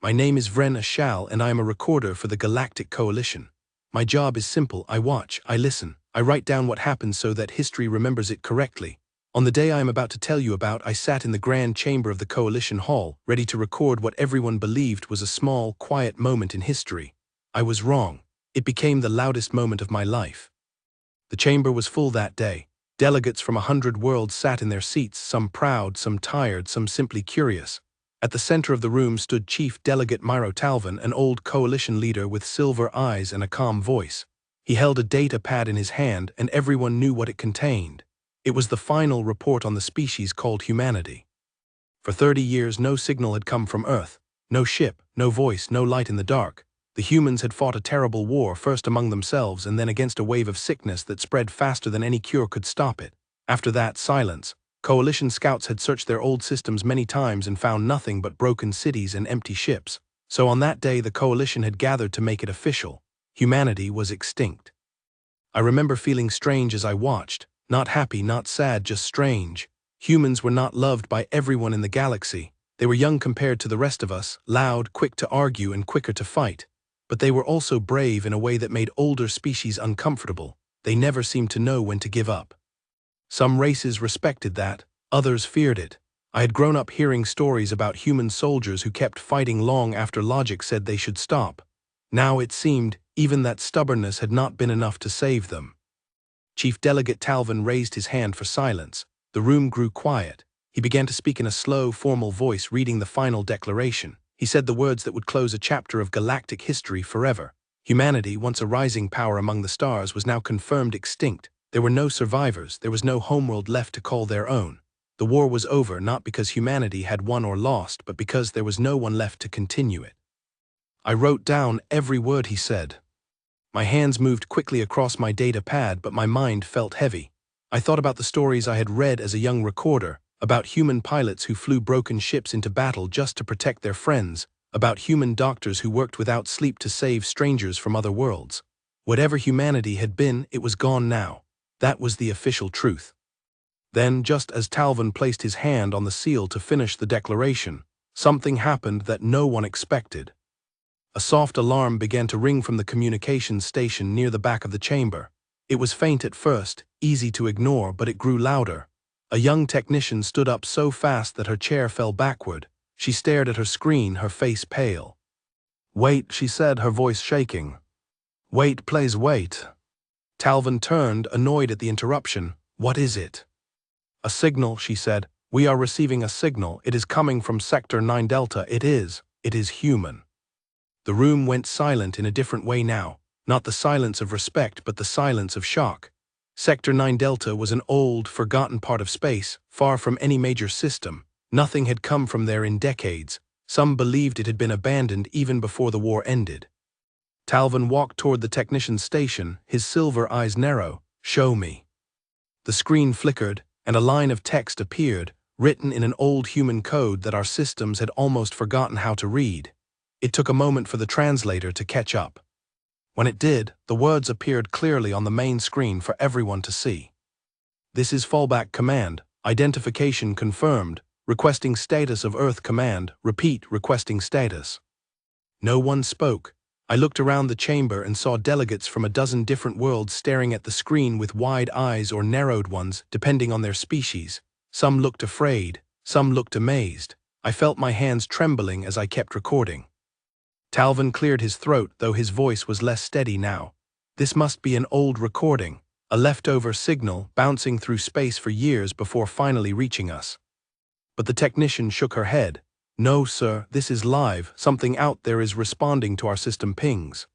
My name is Vren Ashal and I am a recorder for the Galactic Coalition. My job is simple: I watch, I listen, I write down what happened so that history remembers it correctly. On the day I am about to tell you about, I sat in the grand chamber of the Coalition Hall, ready to record what everyone believed was a small, quiet moment in history. I was wrong. It became the loudest moment of my life. The chamber was full that day. Delegates from 100 worlds sat in their seats, some proud, some tired, some simply curious. At the center of the room stood Chief Delegate Myro Talvin, an old coalition leader with silver eyes and a calm voice. He held a data pad in his hand, and everyone knew what it contained. It was the final report on the species called humanity. For 30 years, no signal had come from Earth. No ship, no voice, no light in the dark. The humans had fought a terrible war, first among themselves and then against a wave of sickness that spread faster than any cure could stop it. After that, silence. Coalition scouts had searched their old systems many times and found nothing but broken cities and empty ships. So on that day, the Coalition had gathered to make it official. Humanity was extinct. I remember feeling strange as I watched. Not happy, not sad, just strange. Humans were not loved by everyone in the galaxy. They were young compared to the rest of us, loud, quick to argue, and quicker to fight. But they were also brave in a way that made older species uncomfortable. They never seemed to know when to give up. Some races respected that, others feared it. I had grown up hearing stories about human soldiers who kept fighting long after logic said they should stop. Now it seemed even that stubbornness had not been enough to save them. Chief Delegate Talvin raised his hand for silence. The room grew quiet. He began to speak in a slow, formal voice, reading the final declaration. He said the words that would close a chapter of galactic history forever. Humanity, once a rising power among the stars, was now confirmed extinct. There were no survivors. There was no homeworld left to call their own. The war was over, not because humanity had won or lost, but because there was no one left to continue it. I wrote down every word he said. My hands moved quickly across my data pad, but my mind felt heavy. I thought about the stories I had read as a young recorder, about human pilots who flew broken ships into battle just to protect their friends, about human doctors who worked without sleep to save strangers from other worlds. Whatever humanity had been, it was gone now. That was the official truth. Then, just as Talvin placed his hand on the seal to finish the declaration, something happened that no one expected. A soft alarm began to ring from the communications station near the back of the chamber. It was faint at first, easy to ignore, but it grew louder. A young technician stood up so fast that her chair fell backward. She stared at her screen, her face pale. "Wait," she said, her voice shaking. "Wait, please wait." Talvin turned, annoyed at the interruption. "What is it?" "A signal," she said. "We are receiving a signal. It is coming from Sector 9 Delta. It is human." The room went silent in a different way now. Not the silence of respect, but the silence of shock. Sector 9 Delta was an old, forgotten part of space, far from any major system. Nothing had come from there in decades. Some believed it had been abandoned even before the war ended. Talvin walked toward the technician's station, his silver eyes narrow. "Show me." The screen flickered, and a line of text appeared, written in an old human code that our systems had almost forgotten how to read. It took a moment for the translator to catch up. When it did, the words appeared clearly on the main screen for everyone to see. "This is fallback command. Identification confirmed. Requesting status of Earth command. Repeat, requesting status." No one spoke. I looked around the chamber and saw delegates from a dozen different worlds staring at the screen with wide eyes or narrowed ones, depending on their species. Some looked afraid, some looked amazed. I felt my hands trembling as I kept recording. Talvin cleared his throat, though his voice was less steady now. This must be an old recording, a leftover signal bouncing through space for years before finally reaching us. But the technician shook her head. "No, sir, this is live. Something out there is responding to our system pings.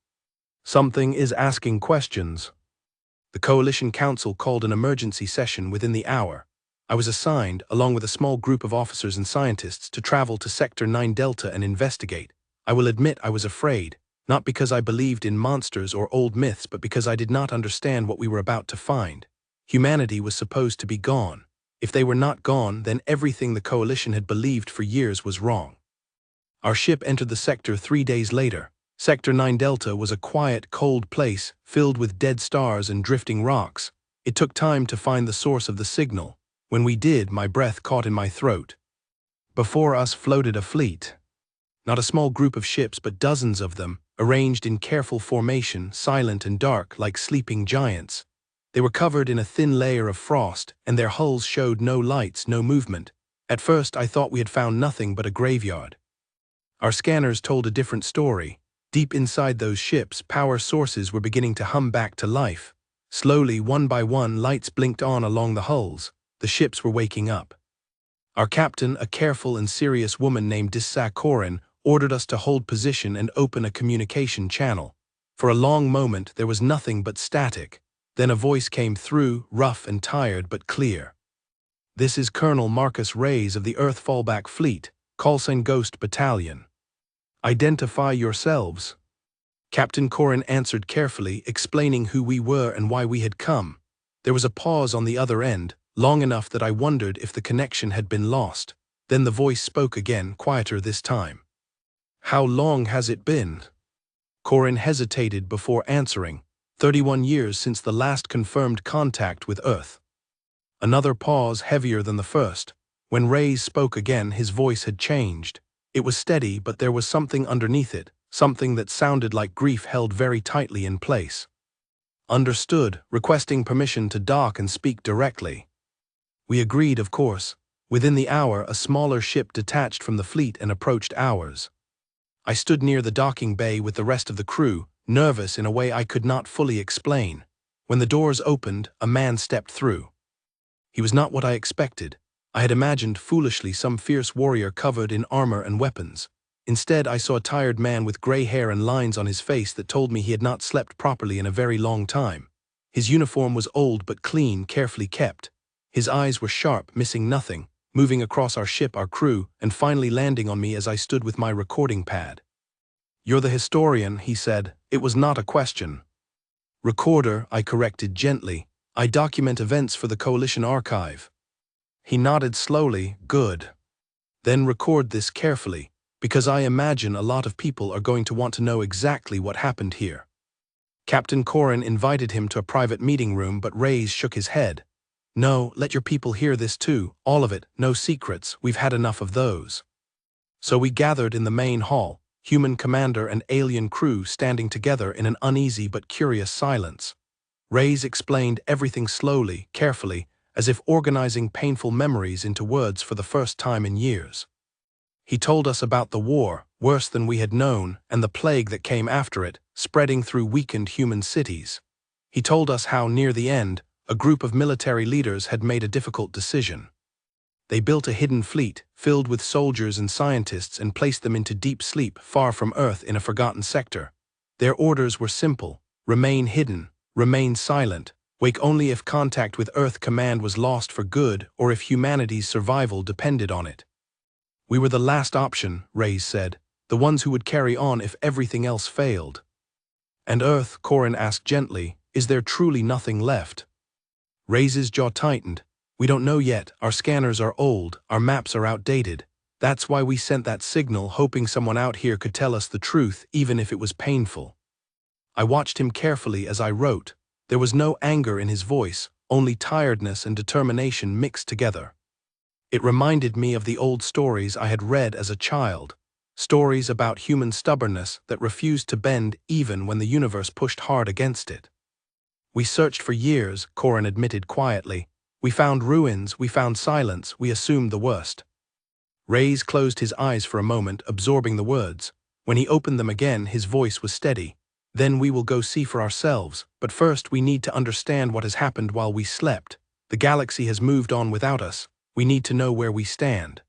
Something is asking questions." The Coalition Council called an emergency session within the hour. I was assigned, along with a small group of officers and scientists, to travel to Sector 9 Delta and investigate. I will admit I was afraid, not because I believed in monsters or old myths, but because I did not understand what we were about to find. Humanity was supposed to be gone. If they were not gone, then everything the Coalition had believed for years was wrong. Our ship entered the sector 3 days later. Sector 9 Delta was a quiet, cold place, filled with dead stars and drifting rocks. It took time to find the source of the signal. When we did, my breath caught in my throat. Before us floated a fleet. Not a small group of ships, but dozens of them, arranged in careful formation, silent and dark like sleeping giants. They were covered in a thin layer of frost, and their hulls showed no lights, no movement. At first I thought we had found nothing but a graveyard. Our scanners told a different story. Deep inside those ships, power sources were beginning to hum back to life. Slowly, one by one, lights blinked on along the hulls. The ships were waking up. Our captain, a careful and serious woman named Korin, ordered us to hold position and open a communication channel. For a long moment there was nothing but static. Then a voice came through, rough and tired but clear. "This is Colonel Marcus Reyes of the Earth Fallback Fleet, Callsign Ghost Battalion. Identify yourselves." Captain Corin answered carefully, explaining who we were and why we had come. There was a pause on the other end, long enough that I wondered if the connection had been lost. Then the voice spoke again, quieter this time. "How long has it been?" Corin hesitated before answering. 31 years since the last confirmed contact with Earth. Another pause, heavier than the first. When Reyes spoke again, his voice had changed. It was steady, but there was something underneath it, something that sounded like grief held very tightly in place. "Understood," requesting permission to dock and speak directly. We agreed, of course. Within the hour, a smaller ship detached from the fleet and approached ours. I stood near the docking bay with the rest of the crew, nervous in a way I could not fully explain. When the doors opened, a man stepped through. He was not what I expected. I had imagined foolishly some fierce warrior covered in armor and weapons. Instead, I saw a tired man with gray hair and lines on his face that told me he had not slept properly in a very long time. His uniform was old but clean, carefully kept. His eyes were sharp, missing nothing, moving across our ship, our crew, and finally landing on me as I stood with my recording pad. "You're the historian," he said. It was not a question. "Recorder," I corrected gently. "I document events for the Coalition archive." He nodded slowly. "Good. Then record this carefully, because I imagine a lot of people are going to want to know exactly what happened here." Captain Corin invited him to a private meeting room, but Reyes shook his head. "No, let your people hear this too, all of it, no secrets, we've had enough of those." So we gathered in the main hall, human commander and alien crew standing together in an uneasy but curious silence. Reyes explained everything slowly, carefully, as if organizing painful memories into words for the first time in years. He told us about the war, worse than we had known, and the plague that came after it, spreading through weakened human cities. He told us how, near the end, a group of military leaders had made a difficult decision. They built a hidden fleet, filled with soldiers and scientists, and placed them into deep sleep, far from Earth in a forgotten sector. Their orders were simple: remain hidden, remain silent, wake only if contact with Earth command was lost for good or if humanity's survival depended on it. "We were the last option," Reyes said, "the ones who would carry on if everything else failed." "And Earth," Corin asked gently, "is there truly nothing left?" Reyes' jaw tightened. "We don't know yet. Our scanners are old, our maps are outdated. That's why we sent that signal, hoping someone out here could tell us the truth, even if it was painful." I watched him carefully as I wrote. There was no anger in his voice, only tiredness and determination mixed together. It reminded me of the old stories I had read as a child, stories about human stubbornness that refused to bend even when the universe pushed hard against it. "We searched for years," Corin admitted quietly. "We found ruins, we found silence, we assumed the worst." Reyes closed his eyes for a moment, absorbing the words. When he opened them again, his voice was steady. "Then we will go see for ourselves, but first we need to understand what has happened while we slept. The galaxy has moved on without us. We need to know where we stand."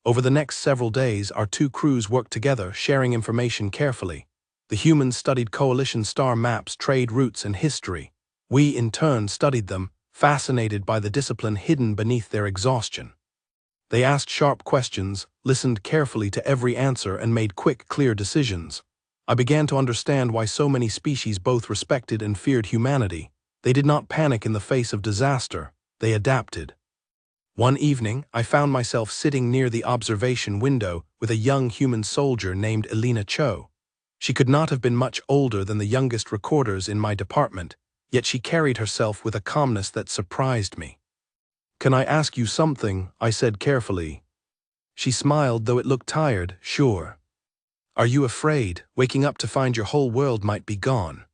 Over the next several days, our two crews worked together, sharing information carefully. The humans studied Coalition star maps, trade routes, and history. We, in turn, studied them, fascinated by the discipline hidden beneath their exhaustion. They asked sharp questions, listened carefully to every answer, and made quick, clear decisions. I began to understand why so many species both respected and feared humanity. They did not panic in the face of disaster. They adapted. One evening, I found myself sitting near the observation window with a young human soldier named Elena Cho. She could not have been much older than the youngest recorders in my department, yet she carried herself with a calmness that surprised me. "Can I ask you something?" I said carefully. She smiled, though it looked tired. "Sure." Are you afraid, waking up to find your whole world might be gone?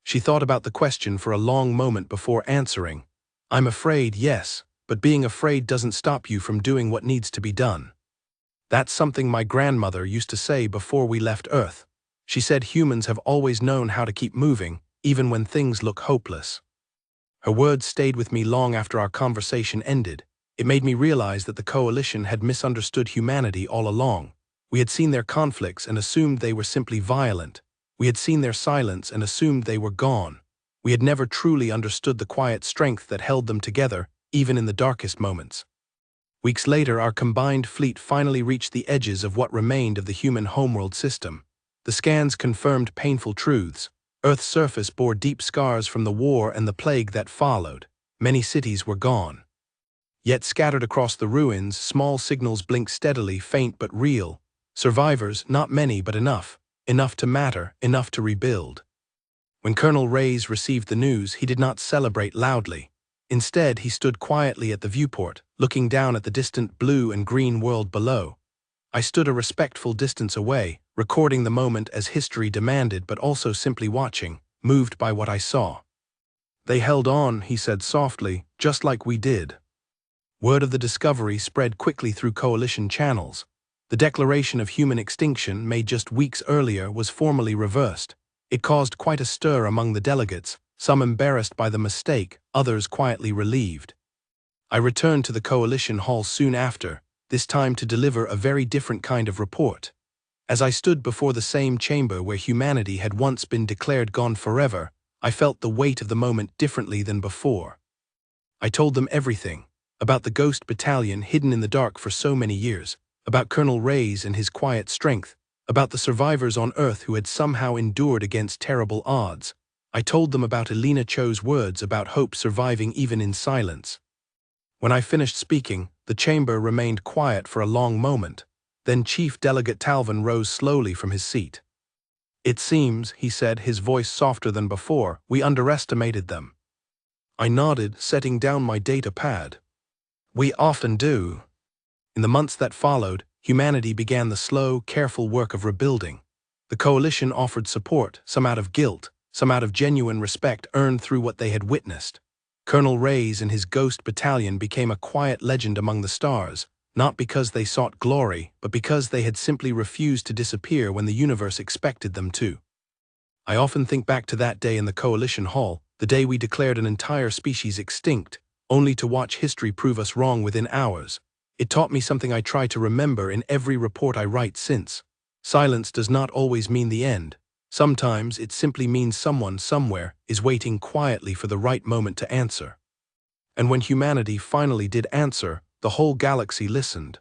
She thought about the question for a long moment before answering. I'm afraid, yes, but being afraid doesn't stop you from doing what needs to be done. That's something my grandmother used to say before we left Earth. She said humans have always known how to keep moving, even when things look hopeless. Her words stayed with me long after our conversation ended. It made me realize that the coalition had misunderstood humanity all along. We had seen their conflicts and assumed they were simply violent. We had seen their silence and assumed they were gone. We had never truly understood the quiet strength that held them together, even in the darkest moments. Weeks later, our combined fleet finally reached the edges of what remained of the human homeworld system. The scans confirmed painful truths. Earth's surface bore deep scars from the war and the plague that followed. Many cities were gone. Yet scattered across the ruins, small signals blinked steadily, faint but real. Survivors, not many but enough. Enough to matter, enough to rebuild. When Colonel Reyes received the news, he did not celebrate loudly. Instead, he stood quietly at the viewport, looking down at the distant blue and green world below. I stood a respectful distance away, recording the moment as history demanded but also simply watching, moved by what I saw. They held on, he said softly, just like we did. Word of the discovery spread quickly through coalition channels. The declaration of human extinction, made just weeks earlier, was formally reversed. It caused quite a stir among the delegates, some embarrassed by the mistake, others quietly relieved. I returned to the coalition hall soon after, this time to deliver a very different kind of report. As I stood before the same chamber where humanity had once been declared gone forever, I felt the weight of the moment differently than before. I told them everything, about the ghost battalion hidden in the dark for so many years, about Colonel Reyes and his quiet strength, about the survivors on Earth who had somehow endured against terrible odds. I told them about Elena Cho's words about hope surviving even in silence. When I finished speaking, the chamber remained quiet for a long moment. Then Chief Delegate Talvin rose slowly from his seat. It seems, he said, his voice softer than before, we underestimated them. I nodded, setting down my data pad. We often do. In the months that followed, humanity began the slow, careful work of rebuilding. The coalition offered support, some out of guilt, some out of genuine respect earned through what they had witnessed. Colonel Reyes and his ghost battalion became a quiet legend among the stars, not because they sought glory, but because they had simply refused to disappear when the universe expected them to. I often think back to that day in the coalition hall, the day we declared an entire species extinct, only to watch history prove us wrong within hours. It taught me something I try to remember in every report I write since. Silence does not always mean the end. Sometimes it simply means someone somewhere is waiting quietly for the right moment to answer. And when humanity finally did answer, the whole galaxy listened.